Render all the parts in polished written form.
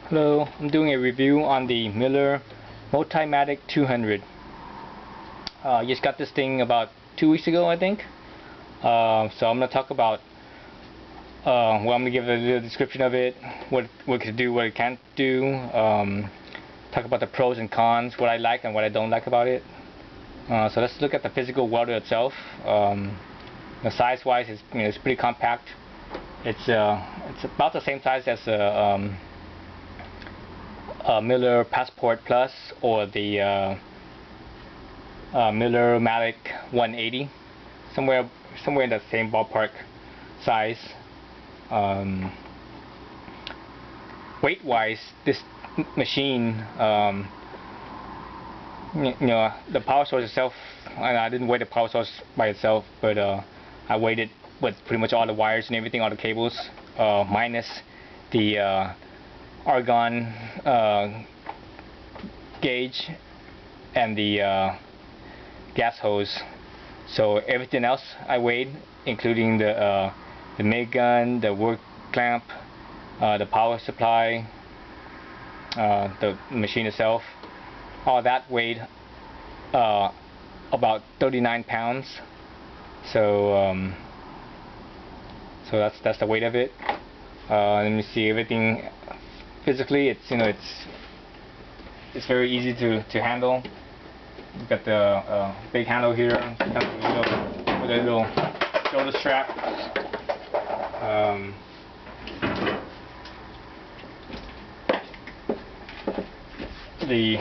Hello, I'm doing a review on the Miller Multimatic 200. I just got this thing about 2 weeks ago, I think. So I'm going to talk about, I'm going to give a little description of it, what it can do, what it can't do, talk about the pros and cons, what I like and what I don't like about it. So let's look at the physical welder itself. The size-wise, it's pretty compact. It's about the same size as a Miller Passport Plus or the Miller Matic 180, somewhere in the same ballpark size. Weight-wise, this machine, the power source itself, I didn't weigh the power source by itself, but I weighed it with pretty much all the wires and everything, all the cables, minus the argon gauge and the gas hose. So everything else I weighed, including the MIG gun, the work clamp, the power supply, the machine itself, all that weighed about 39 pounds. So so that's the weight of it. Let me see everything. Physically, it's very easy to handle. You've got the big handle here with a little shoulder strap. Let me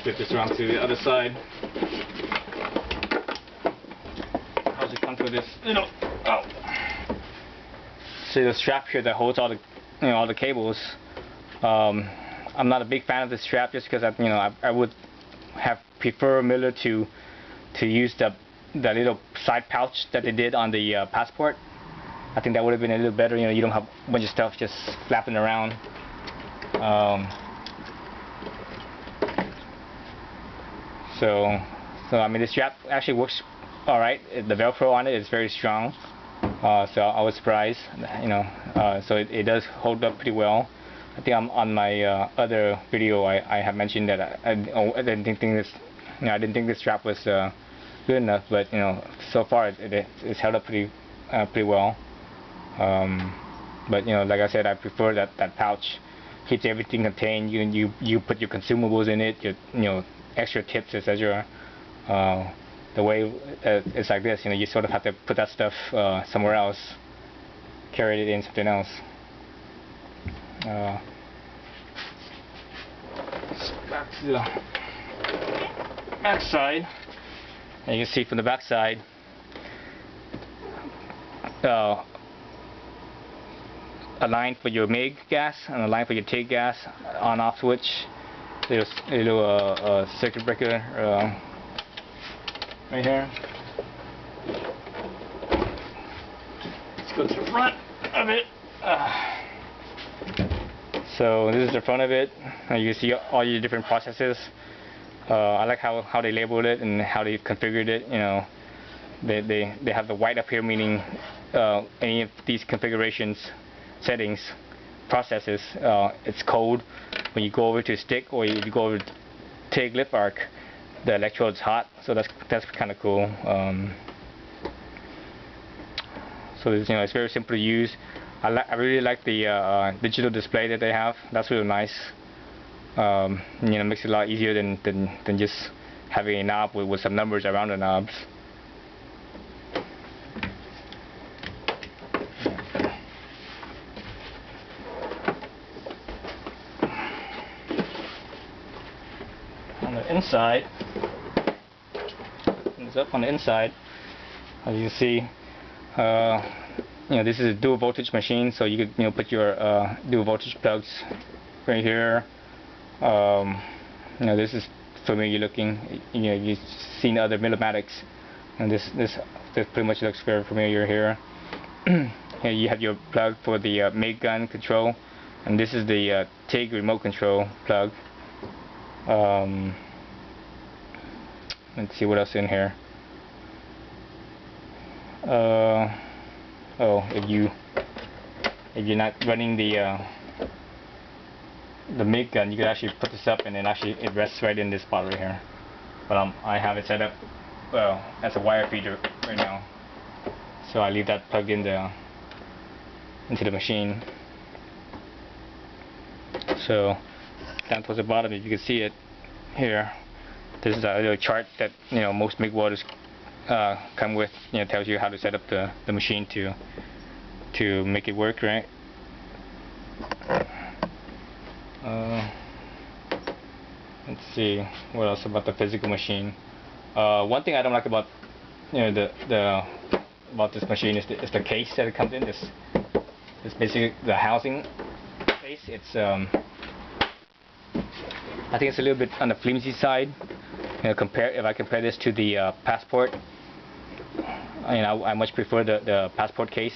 flip this around to the other side. How does it come with this? See the strap here that holds all the all the cables. I'm not a big fan of this strap just because I would have preferred Miller to use the little side pouch that they did on the Passport. I think that would have been a little better. You don't have a bunch of stuff just flapping around. So I mean, the strap actually works all right. The Velcro on it is very strong. So I was surprised, so it does hold up pretty well. I think on my other video I have mentioned that I didn't think this, I didn't think this strap was good enough, but so far it's held up pretty well. But like I said, I prefer that pouch. Keeps everything contained. You put your consumables in it, your extra tips, etc. The way it's like this, you sort of have to put that stuff somewhere else, carry it in something else. Back to the back side, and you can see from the back side, a line for your MIG gas and a line for your TIG gas, on-off switch, little circuit breaker. Right here. Let's go to the front of it. So this is the front of it. You can see all your different processes. I like how they labeled it and how they configured it. They have the white up here, meaning any of these configurations, settings, processes, it's cold. When you go over to stick or you go over to TIG lip arc, the electrode's hot, so that's kind of cool. So it's very simple to use. I really like the digital display that they have. That's really nice. Makes it a lot easier than just having a knob with some numbers around the knobs. On the inside, up on the inside, as you see, this is a dual voltage machine, so you could put your dual voltage plugs right here. This is familiar looking. You've seen other Multimatics, and this pretty much looks very familiar here. Here you have your plug for the MIG gun control, and this is the TIG remote control plug. Let's see what else in here. If you're not running the the MIG gun, you could actually put this up and then actually it rests right in this spot right here. But I have it set up as a wire feeder right now, so I leave that plugged in into the machine. So down towards the bottom, if you can see it here, this is a little chart that most MIG welders come with. Tells you how to set up the machine to make it work right. Let's see what else about the physical machine. One thing I don't like about about this machine is the case that it comes in. This basically the housing case. It's I think it's a little bit on the flimsy side. If I compare this to the Passport, I much prefer the Passport case.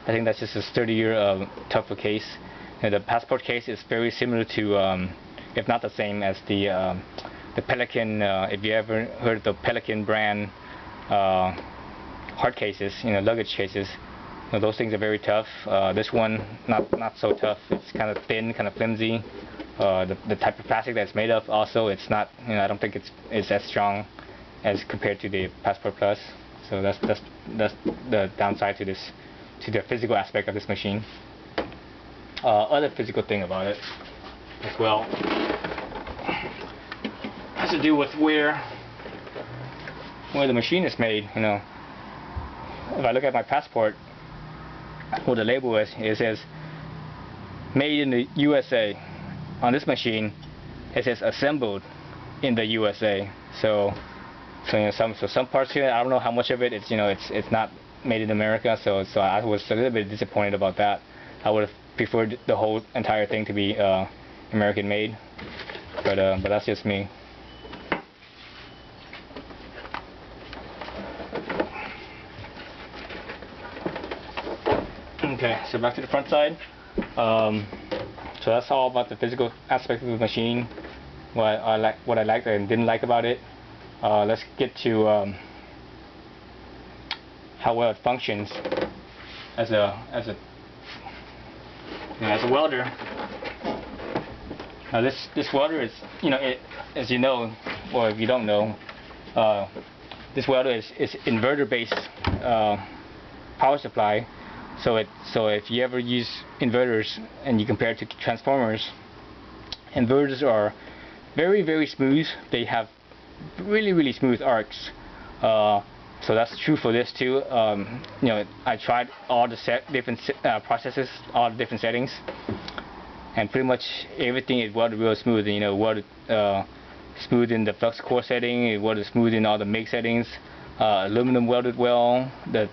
I think that's just a sturdier, tougher case. The Passport case is very similar to, if not the same as the Pelican. If you ever heard of the Pelican brand hard cases, luggage cases, those things are very tough. This one not so tough. It's kind of thin, kind of flimsy. The type of plastic that it's made of also, it's not, I don't think it's as strong as compared to the Passport Plus. So that's the downside to this, to the physical aspect of this machine. Other physical thing about it as well has to do with where the machine is made. If I look at my Passport, what the label is, it says made in the USA. On this machine, it says assembled in the USA. So some parts here, I don't know how much of it it's not made in America. So I was a little bit disappointed about that. I would have preferred the whole entire thing to be American made, but that's just me. Okay, so back to the front side. So that's all about the physical aspect of the machine. What I liked and didn't like about it. Let's get to how well it functions as a welder. Now this welder is, as you know, or if you don't know, this welder is inverter based power supply. So if you ever use inverters and you compare it to transformers, inverters are very, very smooth. They have really, really smooth arcs. So that's true for this too. I tried all the different processes, all the different settings, and pretty much everything is welded real smooth. Welded smooth in the flux-core setting, it welded smooth in all the MIG settings, aluminum welded well, the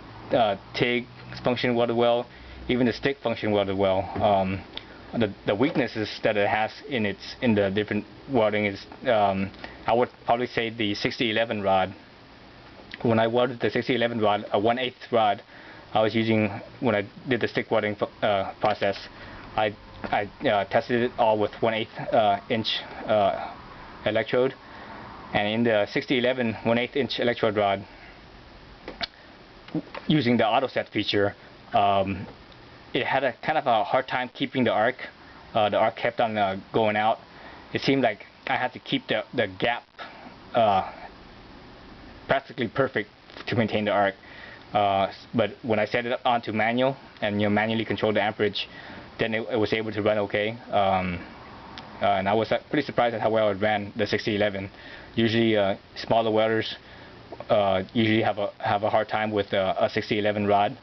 TIG function welded well, even the stick function welded well. The weaknesses that it has in the different welding is, I would probably say the 6011 rod. When I welded the 6011 rod, a 1/8 rod, I was using when I did the stick welding process. I tested it all with 1/8 inch electrode, and in the 6011 1/8 inch electrode rod, using the auto set feature, it had a kind of a hard time keeping the arc. The arc kept on going out. It seemed like I had to keep the gap practically perfect to maintain the arc. But when I set it onto manual and manually control the amperage, then it was able to run okay. And I was pretty surprised at how well it ran the 6011. Usually smaller welders usually have a hard time with a 6011 rod,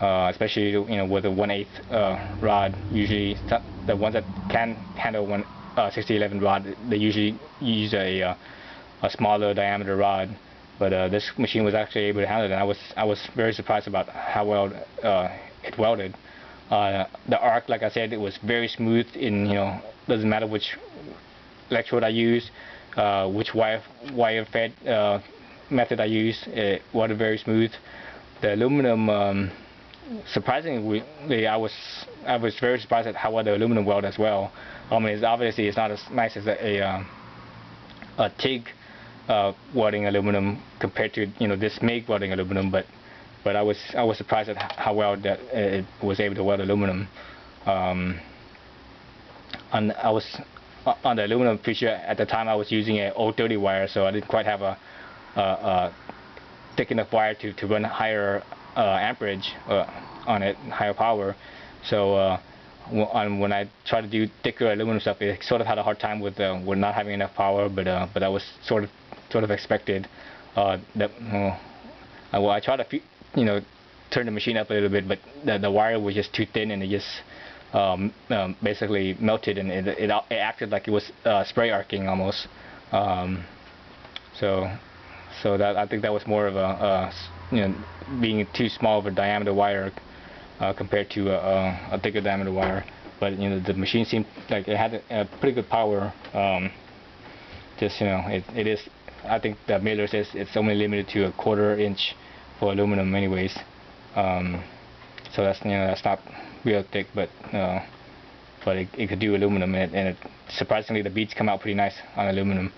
especially with a 1/8 rod. Usually the ones that can handle 6011 rod, they usually use a smaller diameter rod. But this machine was actually able to handle it, and I was very surprised about how well it welded. The arc, like I said, it was very smooth. Doesn't matter which electrode I use, which wire fed method I use, it welded very smooth. The aluminum, surprisingly, I was very surprised at how well the aluminum weld as well. Obviously it's not as nice as a TIG welding aluminum compared to this MIG welding aluminum, but I was surprised at how well that it was able to weld aluminum. I was on the aluminum feature at the time. I was using a 030 wire, so I didn't quite have a thick enough wire to run higher amperage on it, higher power. So when I tried to do thicker aluminum stuff, it sort of had a hard time with not having enough power. But that was sort of expected. Well, I tried to turn the machine up a little bit, but the wire was just too thin, and it just basically melted, and it acted like it was spray arcing almost. So that, I think that was more of a being too small of a diameter wire compared to a thicker diameter wire. But the machine seemed like it had a pretty good power. Just it is. I think the Miller says it's only limited to 1/4 inch for aluminum, anyways. So that's that's not real thick, but it could do aluminum, and it surprisingly the beads come out pretty nice on aluminum.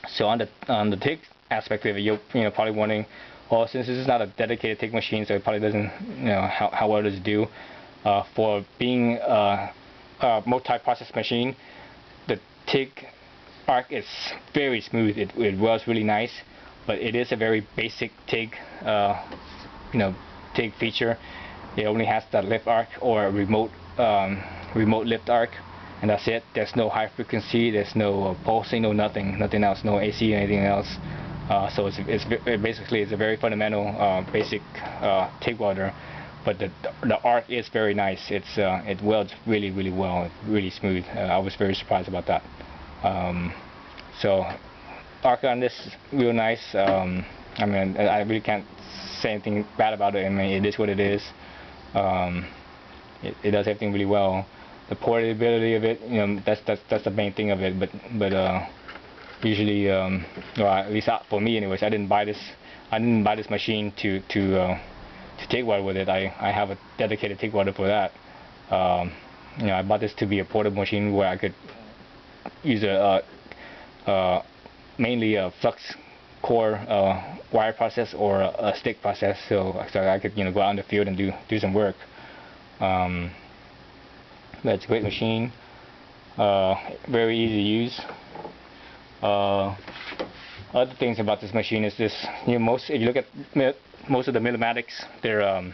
So on the TIG aspect of it, you're probably wondering, well, since this is not a dedicated TIG machine, so it probably doesn't how well does it do. For being a multi-process machine, the TIG arc is very smooth. It welds really nice, but it is a very basic TIG TIG feature. It only has the lift arc or a remote lift arc, and that's it. There's no high frequency, there's no pulsing, no nothing else, no AC or anything else. So it's a very fundamental basic TIG welder, but the arc is very nice. It welds really well, really smooth. I was very surprised about that. So arc on this is real nice. I mean, I really can't say anything bad about it. I mean, it is what it is. It does everything really well. The portability of it, that's the main thing of it. But usually, well, at least for me, anyways, I didn't buy this machine to TIG weld with it. I have a dedicated TIG welder for that. I bought this to be a portable machine where I could use mainly a flux-core wire process or a stick process, so I could go out in the field and do some work. But it's a great machine, very easy to use. Other things about this machine is this: if you look at most of the Multimatics, they're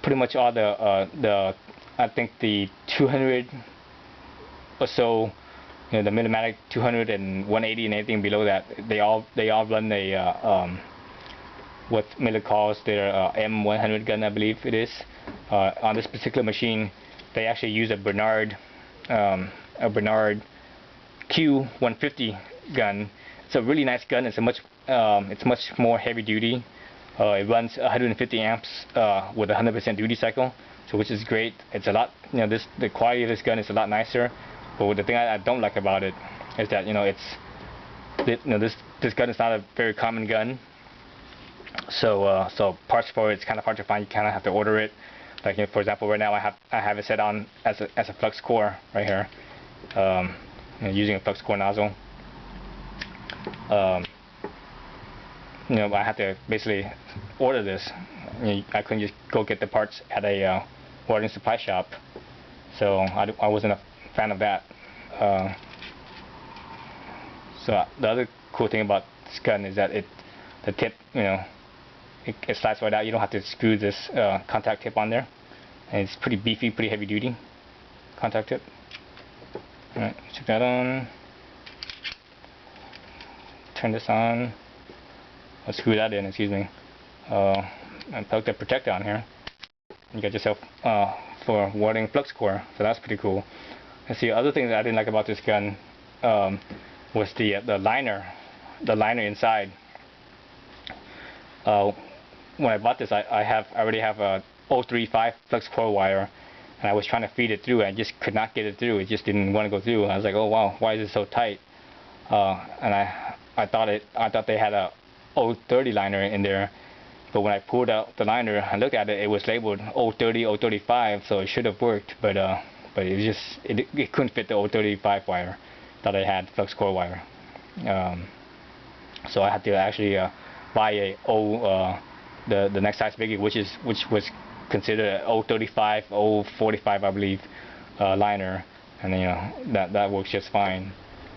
pretty much all I think the 200 or so. The Multimatic 200 and 180 and anything below that, they all run a what Miller calls their M100 gun, I believe it is. On this particular machine, they actually use a Bernard Q150 gun. It's a really nice gun. It's much more heavy duty. It runs 150 amps with 100% duty cycle, so which is great. It's a lot. The quality of this gun is a lot nicer. But the thing I don't like about it is that this gun is not a very common gun. So parts for it's kind of hard to find. You kind of have to order it. Like for example, right now I have it set on as a flux-core right here, using a flux-core nozzle. I have to basically order this. I couldn't just go get the parts at a welding supply shop. So I wasn't a fan of that. So the other cool thing about this gun is that the tip, it slides right out. You don't have to screw this contact tip on there, and it's pretty beefy, pretty heavy duty contact tip. Alright, check that on. Turn this on. I'll screw that in, excuse me. And plug the protector on here. You got yourself for welding flux-core, so that's pretty cool. And see, other thing that I didn't like about this gun was the liner inside. When I bought this, I already have a 035 flux-core wire, and I was trying to feed it through, and I just could not get it through. It just didn't want to go through. I was like, oh wow, why is it so tight? And I thought they had a 030 liner in there. But when I pulled out the liner and looked at it, it was labeled 030, 035, so it should have worked. But it was just it couldn't fit the 035 wire that I had, flux-core wire. So I had to actually buy the next size bigger, which was considered 035, 045, I believe, liner, and you know that works just fine.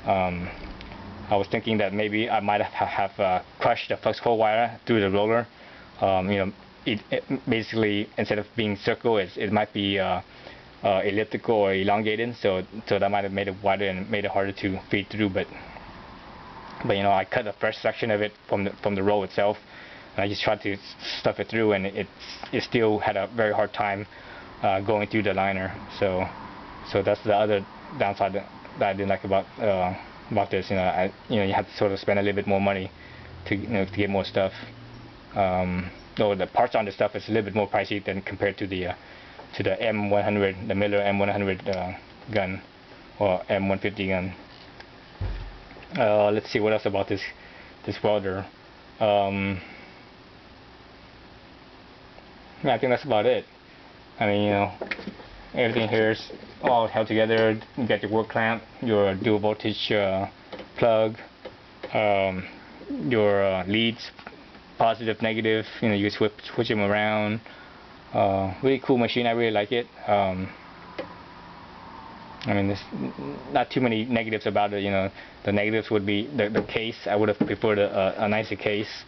I was thinking that maybe I might have crushed the flux-core wire through the roller. You know, it basically, instead of being circle, it might be elliptical or elongated, so that might have made it wider and made it harder to feed through. But you know, I cut a fresh section of it from the roll itself, and I just tried to stuff it through, and it still had a very hard time going through the liner. So that's the other downside that I didn't like about this. You know, you have to sort of spend a little bit more money to to get more stuff. Though the parts on the stuff is a little bit more pricey than compared to the M100, the Miller M100 gun or M150 gun. Let's see what else about this welder. Yeah, I think that's about it. I mean, you know, everything here is all held together. You got your work clamp, your dual voltage plug, your leads, positive, negative. You know, you switch them around. Really cool machine. I really like it. I mean, there's not too many negatives about it. You know, the negatives would be the case. I would have preferred a nicer case.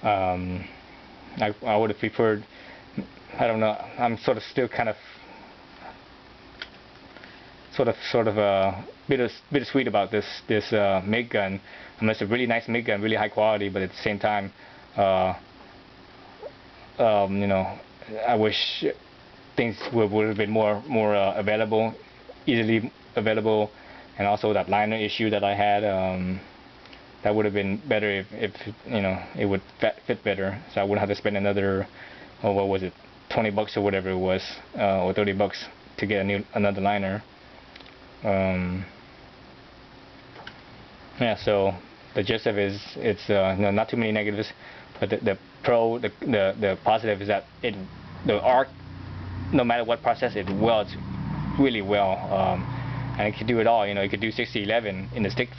I would have preferred. I don't know. I'm sort of still kind of sort of bittersweet about this MIG gun. I mean, it's a really nice MIG gun, really high quality, but at the same time, you know, I wish things would have been more available, easily available, and also that liner issue that I had. That would have been better if you know, it would fit better, so I wouldn't have to spend another, oh, what was it, $20 or whatever it was, or $30 to get another liner. Yeah, so the gist of it is, it's you know, not too many negatives, but the positive is that the arc, no matter what process, it welds really well, and it can do it all. You know, it could do 6011 in the stick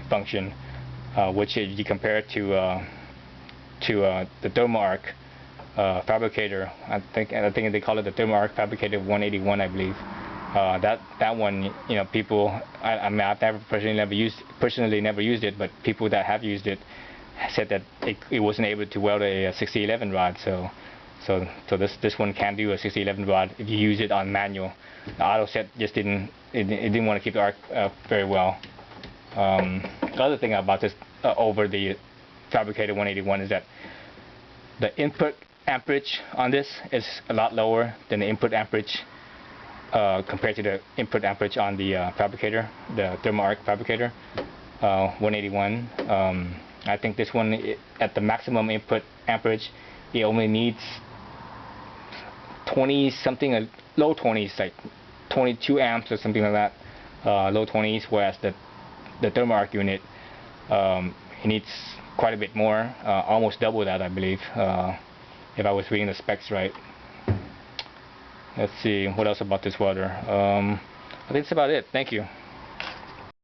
function, which if you compare it to the thermal arc fabricator. I think they call it the thermal arc fabricator 181, I believe. That one, you know, people. I mean, I've personally never used it, but people that have used it said that it wasn't able to weld a 6011 rod. So this one can do a 6011 rod if you use it on manual. The auto set just didn't want to keep the arc very well. The other thing about this over the fabricator 181 is that the input amperage on this is a lot lower than the input amperage compared to the input amperage on the fabricator, the thermal arc fabricator 181. I think this one, at the maximum input amperage, it only needs 20 something, low 20s, like 22 amps or something like that, low 20s, whereas the thermal arc unit, it needs quite a bit more, almost double that, I believe, if I was reading the specs right. Let's see what else about this welder. I think that's about it. Thank you.